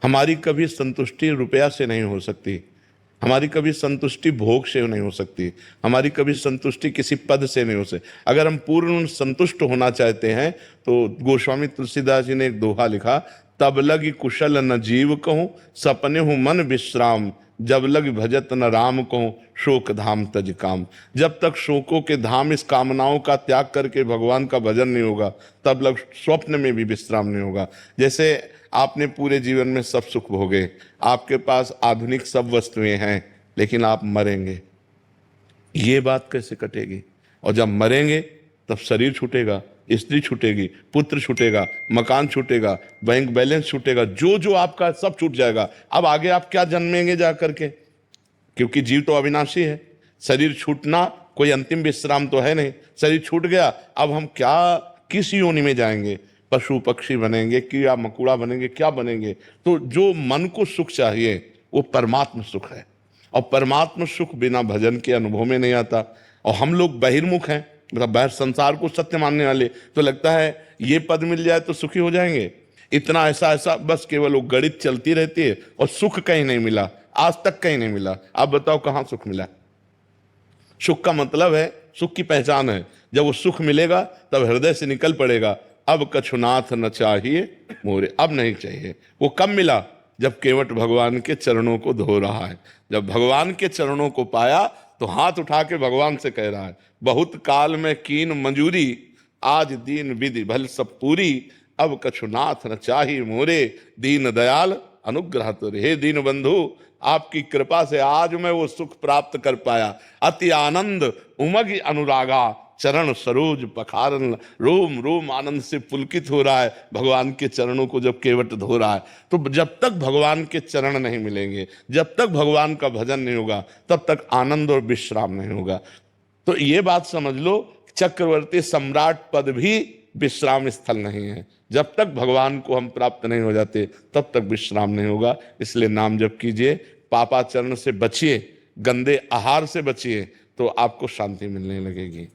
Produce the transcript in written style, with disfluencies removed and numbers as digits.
हमारी कभी संतुष्टि रुपया से नहीं हो सकती, हमारी कभी संतुष्टि भोग से नहीं हो सकती, हमारी कभी संतुष्टि किसी पद से नहीं हो सकती। अगर हम पूर्ण संतुष्ट होना चाहते हैं तो गोस्वामी तुलसीदास जी ने एक दोहा लिखा, तब लगी कुशल न जीव कहूँ, सपने हूँ मन विश्राम, जब लग भजत न राम कहूँ, शोक धाम तज काम। जब तक शोकों के धाम, इस कामनाओं का त्याग करके भगवान का भजन नहीं होगा, तब लग स्वप्न में भी विश्राम नहीं होगा। जैसे आपने पूरे जीवन में सब सुख भोगे, आपके पास आधुनिक सब वस्तुएं हैं, लेकिन आप मरेंगे, ये बात कैसे कटेगी? और जब मरेंगे तब शरीर छूटेगा, स्त्री छूटेगी, पुत्र छूटेगा, मकान छूटेगा, बैंक बैलेंस छूटेगा, जो जो आपका सब छूट जाएगा। अब आगे आप क्या जन्मेंगे जा करके? क्योंकि जीव तो अविनाशी है। शरीर छूटना कोई अंतिम विश्राम तो है नहीं। शरीर छूट गया, अब हम क्या, किस योनि में जाएंगे? पशु पक्षी बनेंगे, कीड़ा मकोड़ा बनेंगे, क्या बनेंगे? तो जो मन को सुख चाहिए वो परमात्म सुख है, और परमात्म सुख बिना भजन के अनुभव में नहीं आता। और हम लोग बहिर्मुख हैं, मतलब बाहर संसार को सत्य मानने वाले, तो लगता है ये पद मिल जाए तो सुखी हो जाएंगे, इतना ऐसा ऐसा, बस केवल वो गणित चलती रहती है और सुख कहीं नहीं मिला, आज तक कहीं नहीं मिला। आप बताओ कहाँ सुख मिला? सुख का मतलब है, सुख की पहचान है, जब वो सुख मिलेगा तब हृदय से निकल पड़ेगा, अब कछुनाथ न चाहिए मोरे, अब नहीं चाहिए। वो कब मिला? जब केवट भगवान के चरणों को धो रहा है। जब भगवान के चरणों को पाया तो हाथ उठा के भगवान से कह रहा है, बहुत काल में कीन मंजूरी, आज दीन विधि भल सब पूरी, अब कछुनाथ न चाही मोरे, दीन दयाल अनुग्रह तोरे। हे दीन बंधु, आपकी कृपा से आज मैं वो सुख प्राप्त कर पाया। अति आनंद उमग अनुरागा, चरण सरोज पखारन, रोम रोम आनंद से पुलकित हो रहा है भगवान के चरणों को जब केवट धो रहा है। तो जब तक भगवान के चरण नहीं मिलेंगे, जब तक भगवान का भजन नहीं होगा, तब तक आनंद और विश्राम नहीं होगा। तो ये बात समझ लो, चक्रवर्ती सम्राट पद भी विश्राम स्थल नहीं है। जब तक भगवान को हम प्राप्त नहीं हो जाते तब तक विश्राम नहीं होगा। इसलिए नाम जप कीजिए, पापाचरण से बचिए, गंदे आहार से बचिए, तो आपको शांति मिलने लगेगी।